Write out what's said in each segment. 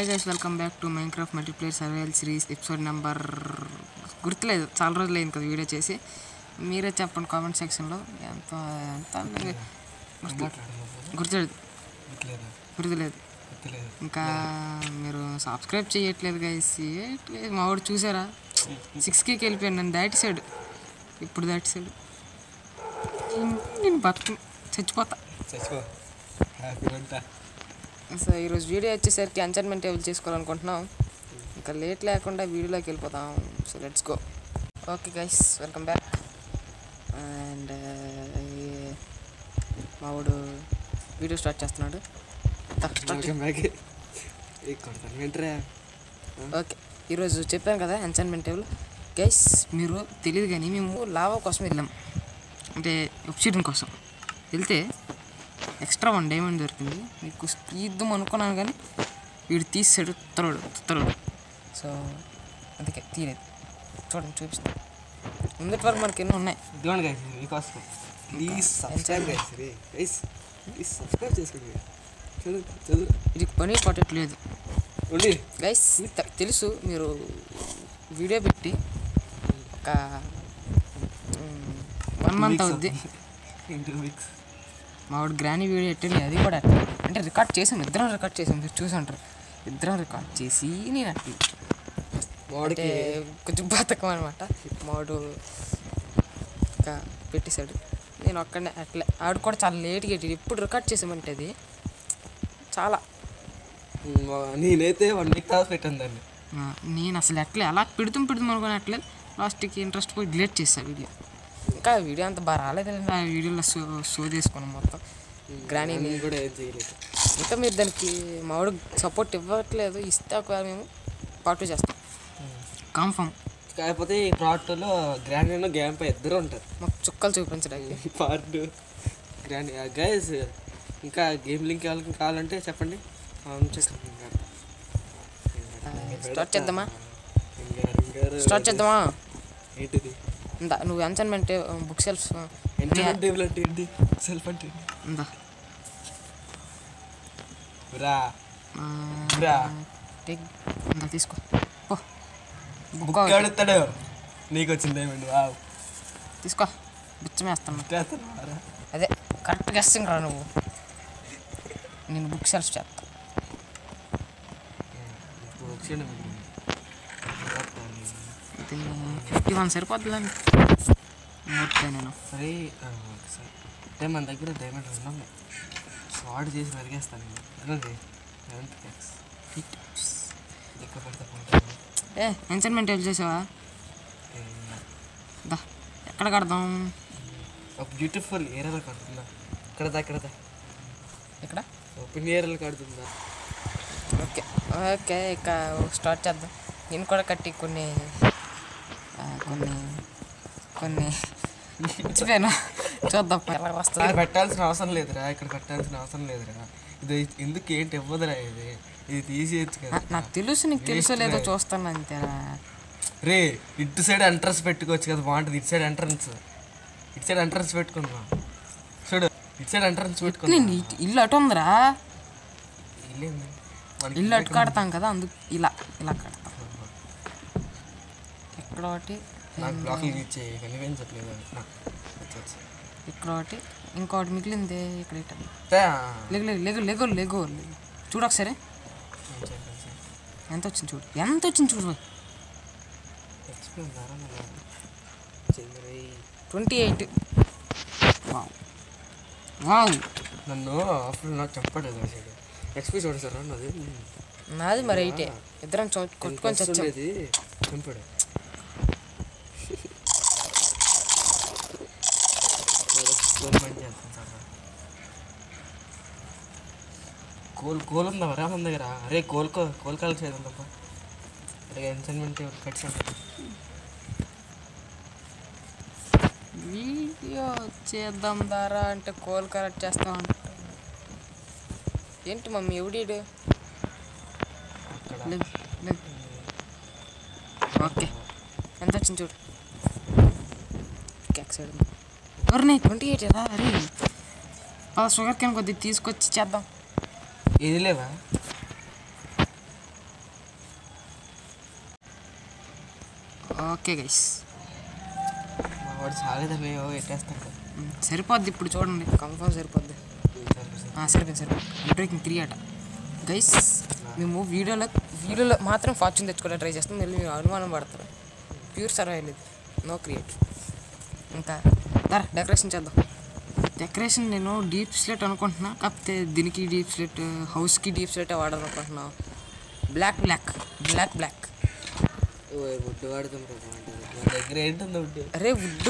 Hi guys, welcome back to Minecraft multiplayer survival series episode number గుర్తులేదు, చాలా రోజులు అయింది కదా వీడియో చేసి. మీరే చెప్పండి కామెంట్ సెక్షన్లో. ఎంత గుర్తులేదు. ఇంకా మీరు సబ్స్క్రైబ్ చేయట్లేదు గైస్. మా వాడు చూసారా 6Kకి వెళ్ళిపోయాను. నన్ను దాటిసాడు. ఇప్పుడు దాటిసాడు. నేను చచ్చిపోతా. సో ఈరోజు వీడియో వచ్చేసరికి ఎంచర్మెంట్ టేబుల్ చేసుకోవాలనుకుంటున్నాం. ఇంకా లేట్ లేకుండా వీడియోలోకి వెళ్ళిపోతాం. So let's go. Okay guys, welcome back. And మావాడు వీడియో స్టార్ట్ చేస్తున్నాడు. ఓకే, ఈరోజు చెప్పాను కదా ఎంచర్మెంట్ టేబుల్. గైస్ మీరు తెలియదు కానీ మేము లావా కోసం వెళ్ళాం, అంటే ఆబ్సిడియన్ కోసం వెళ్తే ఎక్స్ట్రా 1 డైమండ్ దొరికింది. మీకు తీద్దాం అనుకున్నాను కానీ వీడు తీసాడు తుత్తరుడు. సో అందుకే తీయలేదు. చూడండి, చూపిస్తాను. ముందటి వరకు మనకి ఎన్నో ఉన్నాయి. ఇది పని పట్టట్లేదు గైస్. తెలుసు మీరు వీడియో పెట్టి ఒక 1 మంత్ అవుద్ది. మావాడు గ్రానీ వీడియో ఎట్టండి, అది కూడా అట్లా అంటే రికార్డ్ చేసాం, ఇద్దరం రికార్డ్ చేసాం. మీరు చూసి ఉంటారు. ఇద్దరం రికార్డ్ చేసి నేను అట్లా అంటే కొంచెం బతకం అనమాట. మావాడు ఇంకా పెట్టేశాడు, నేను ఒక్కడనే అట్లే. ఆవిడ కూడా చాలా లేట్గా ఎట్టి. ఎప్పుడు రికార్డ్ చేసామంటే అది చాలా నేనైతే 1 వీక్ తర్వాత పెట్టాను దాన్ని. నేను అసలు అట్లే అలా పెడుతాం అనుకుని అట్లే లాస్ట్కి ఇంట్రెస్ట్ పోయి డిలీట్ చేస్తాను వీడియో. ఇంకా వీడియో అంత బాగా రాలేదండి. ఆ వీడియోలో షో చేసుకున్నాం మొత్తం. గ్రానీ కూడా ఏం చేయలేదు. ఇంకా మీరు దానికి మావాడు సపోర్ట్ ఇవ్వట్లేదు. ఇస్తే ఒక మేము పార్ట్ 2 చేస్తాం కన్ఫర్మ్. కాకపోతే ఈ పార్ట్ 2లో గ్రానీ గేమ్ పై ఇద్దరు ఉంటారు. మాకు చుక్కలు చూపించడానికి పార్ట్ 2 గ్రానీ గైస్. ఇంకా గేమ్ లింక్ ఎవరికి కావాలంటే చెప్పండి. స్టార్ట్ చేద్దామా? ఏంటిది? నువ్వు ఎంచర్మెంట్ బుక్ సెల్ఫ్ టేబుల్ అంటే ఏంటి? సెల్ఫ్ అంటే ఉందా? తీసుకో. బుక్ అడుగుతాడు. నీకు వచ్చిందేమండి? తీసుకో. బిచ్చమేస్తాను. అదే కరెక్ట్ గెస్సింగ్ రా నువ్వు. నేను బుక్ సెల్ఫ్ చేస్తా. 51 సరిపోతుందండి. నేను సరే అంటే మన దగ్గర డైమండ్ ఉన్నాము. షార్ట్ చేసి మెరిగేస్తాను. ఎంచర్మెంట్ టేబుల్ చేసావా? ఎక్కడ కడదాం? ఒక బ్యూటిఫుల్ ఏరియాలో కడుతుందా? ఇక్కడ ఓపెన్ ఏరియాలో కడుతుందా? ఓకే ఓకే, ఇక స్టార్ట్ చేద్దాం. నేను కూడా కట్టి కొన్ని ఇచ్చిపోయాను. చూద్దాం ఎలా వస్తుంది. పెట్టాల్సిన అవసరం లేదురా. ఇక్కడ పెట్టాల్సిన అవసరం లేదురా. ఇది ఎందుకు ఏంటి ఇవ్వదురా? ఇది తీసేయచ్చు కదా. నాకు తెలుసు, నీకు తెలుసో లేదో చూస్తాను అంతేనా. రే ఇటు సైడ్ ఎంట్రన్స్ పెట్టుకోవచ్చు కదా, బాగుంటుంది. ఇటు సైడ్ ఎంట్రన్స్ పెట్టుకుందాం. చూడు, ఇటు సైడ్ ఎంట్రన్స్ పెట్టుకుందాం. ఇల్లు అటు ఉందిరా. ఇల్లు అటు కడతాం కదా, అందుకు ఇలా కడతాం. ఇక్కడ ఒకటి, ఇక్కడ ఒకటి, ఇంకోటి మిగిలింది. ఇక్కడ లెగో చూడు ఒకసారి. ఎంత వచ్చింది చూడు. 28. వావ్. నన్ను అప్పుడు నాకు చెప్పలేదు. ఎక్స్పీ చూడు సార్ నాది మరి 8. ఇద్దరం కొట్టుకొని చచ్చేది. చంపాడు. కోల్ ఉందా వరా మన దగ్గర? అరే కోల్ కాల్ చేయడం తప్ప. అరే ఎంచర్మెంట్ కట్స్ వీడియో చేద్దాం దారా అంటే కోల్ కరెక్ట్ చేస్తాం అంట. ఏంటి మమ్మీ ఎవడీడు? ఓకే, ఎంత వచ్చింది చూడు. ఎవరిని 28 కదా? అరే షుగర్ క్యాన్ కొద్దిగా తీసుకొచ్చి చేద్దాం. ఇది లేవా? ఓకే గైస్, మా వాడు సాగదమే ఎట్టేస్తాడు. సరిపోద్ది ఇప్పుడు చూడండి, కన్ఫర్మ్ సరిపోద్ది. సరిపోయింది. బ్రేకింగ్ 3 అట గైస్. మేము వీడియోలో మాత్రం ఫార్చ్యూన్ తెచ్చుకోవడం ట్రై చేస్తాం. మళ్ళీ మీరు అనుమానం పడతారు, ప్యూర్ సర్వైవల్ ఇది, నో క్రియేట్. ఇంకా డెకరేషన్ చేద్దాం. డెకరేషన్ నేను డీప్ స్లేట్ అనుకుంటున్నా, కాకపోతే దీనికి డీప్ స్లేట్, హౌస్కి డీప్ స్లేటే వాడాలనుకుంటున్నా. బ్లాక్ వుడ్ వాడుతాం దగ్గర ఏంటుంది వుడ్? అరే వుడ్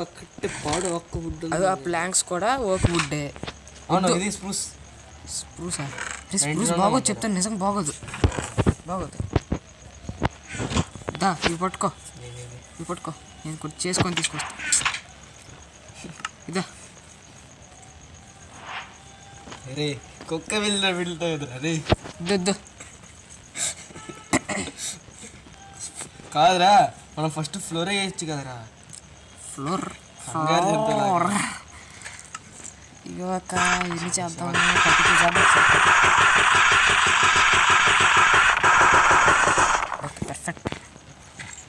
ఒక్కటే పాడు, ఒక్క వుడ్. అది ఆ ప్లాంక్స్ కూడా ఒక వుడ్డే. అవును, ఇది స్ప్రూస్. స్ప్రూసా? స్ప్రూస్ బాగోదు, చెప్తాను, నిజంగా బాగోదు. ఇవి పట్టుకో, నేను కొంచెం చేసుకొని తీసుకొస్తా. ఇదా అరే కుక్క వెళ్తావు అరే. ఇద్దు కాదురా, మనం ఫస్ట్ ఫ్లోర్ వేయచ్చు కదరా. ఫ్లోర్ ఇవ్వక ఇది చేద్దాం, ఓకే పర్ఫెక్ట్.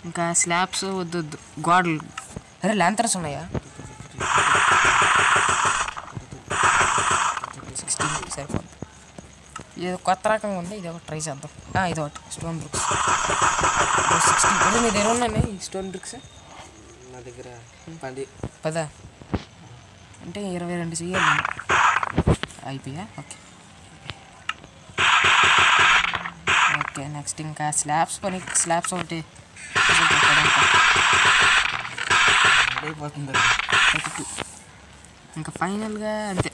ఇంకా స్లాబ్స్ వద్దు, గోడలు. అరే ల్యాంతర్స్ ఉన్నాయా? 16 సరిపోతుంది. ఇది కొత్త రకంగా ఉంది, ఇది ఒకటి ట్రై చేద్దాం. ఇది ఒకటి స్టోన్ బ్రిక్స్ 16. అదే మీ దగ్గర ఉన్నాయి ఈ స్టోన్ బ్రిక్స్? నా దగ్గర 10 అంటే 22 చెయ్యాలి అయిపోయా. ఓకే నెక్స్ట్ ఇంకా స్లాబ్స్ ఒకటి అయిపోతుంది. ఇంకా ఫైనల్గా అంతే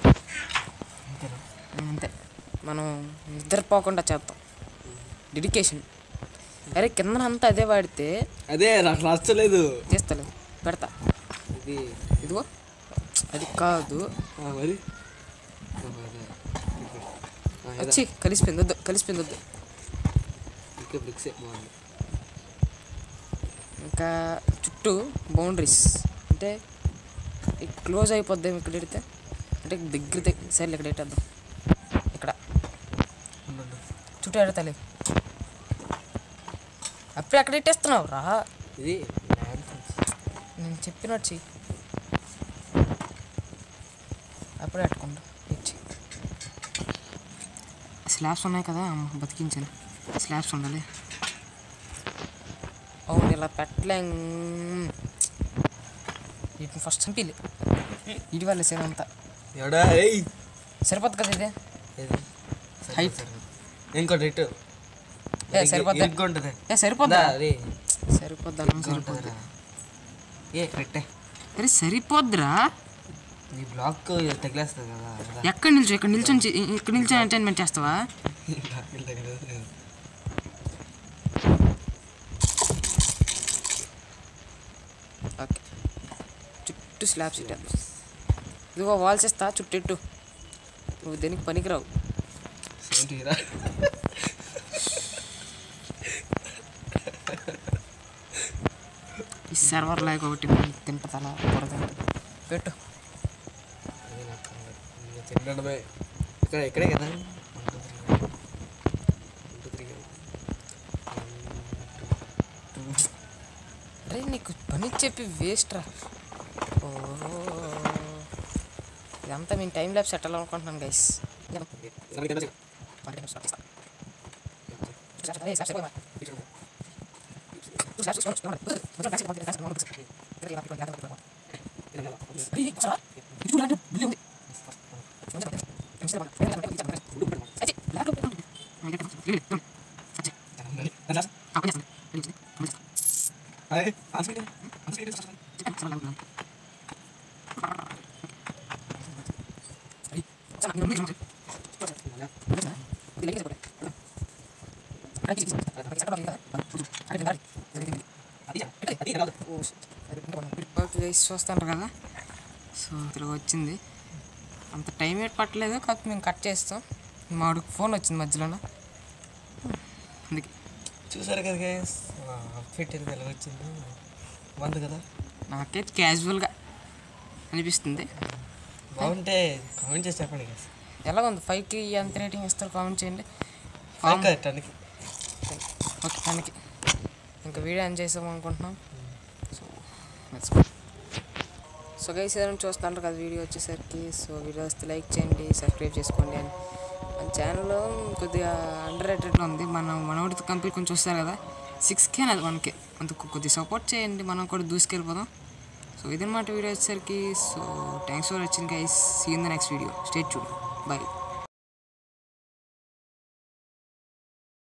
మనం నిద్రపోకుండా చేద్దాం, డెడికేషన్. అరే కిందనంతా అదే వాడితే అదే నాకు నచ్చలేదు, చేస్తలేదు, పెడతా. ఇదిగో అది కాదు మరి వచ్చి కలిసిపోయింది వద్దు. ఇంకా చుట్టూ బౌండరీస్ అంటే క్లోజ్ అయిపోద్దాం ఇక్కడ ఎడితే, అంటే దగ్గర సైడ్లో ఇక్కడ పెట్టేద్దాం. ఇక్కడ చుట్టూ ఎడతలేదు, అప్పుడే అక్కడ పెట్టేస్తున్నావు రా. ఇది నేను చెప్పినట్టు చెయ్యి, అప్పుడే అట్టుకుండా ఇచ్చి. స్లాబ్స్ ఉన్నాయి కదా, బతికించాను. స్లాబ్స్ ఉండాలి. అవును ఇలా పెట్టలేం, వీటిని ఫస్ట్ చంపిలే, ఇటు వాళ్ళ సేన అంతా సరిపోద్ది కదా. ఇదే హైట్ ఇంకోటి సరిపోద్దా? అరే సరిపోద్దురా, నీ బ్లాక్ తగిలేస్తుంది కదా. ఎక్కడ నిల్చొని ఎంటర్టైన్మెంట్ చేస్తావా? ఓకే చుట్టూ స్లాబ్స్ ఇట్టేద్దాం. ఇదిగో వాల్స్ ఇస్తా చుట్టూ, నువ్వు దేనికి పనికిరావు. ఈ సర్వర్ లాగా ఒకటి తింటలా పెట్టు. ఇక్కడే కదా. అరే నీకు పని చెప్పి వేస్ట్ రా. ఇదంతా మేము టైం ల్యాబ్స్ పెట్టాలనుకుంటున్నాను గైస్. చూస్తాను కదా. సో తిరిగి వచ్చింది, అంత టైం ఏట్ పట్టలేదు, కాకపోతే మేము కట్ చేస్తాం. మాకు ఫోన్ వచ్చింది మధ్యలోన, అందుకే చూసారు కదా గైస్ అవుట్ఫిట్ ఎలా వచ్చింది, బాగుంది కదా. నాకైతే క్యాజువల్గా అనిపిస్తుంది. బాగుంటే కామెంట్ చేసి చెప్పండి గైస్. ఎలా ఉంది? 5కి ఎంత రేటింగ్ ఇస్తారు కామెంట్ చేయండి. ఓకే 10కి. ఇంకా వీడియో ఎండ్ చేసాం అనుకుంటున్నాం. సో గైస్ ఏదైనా చూస్తున్నారు కదా వీడియో వచ్చేసరికి. సో వీడియో వస్తే లైక్ చేయండి, సబ్స్క్రైబ్ చేసుకోండి. అని మన ఛానల్లో కొద్దిగా అండర్ రేటెడ్లో ఉంది. మనోడితో కంప్లీట్ కొంచెం చూస్తారు కదా, 6K అది 1K. అందుకు కొద్దిగా సపోర్ట్ చేయండి, మనం కూడా దూసుకెళ్ళిపోదాం. సో ఇదన్నమాట వీడియో వచ్చేసరికి. So thanks for watching guys. See in the next video. Stay tuned. By.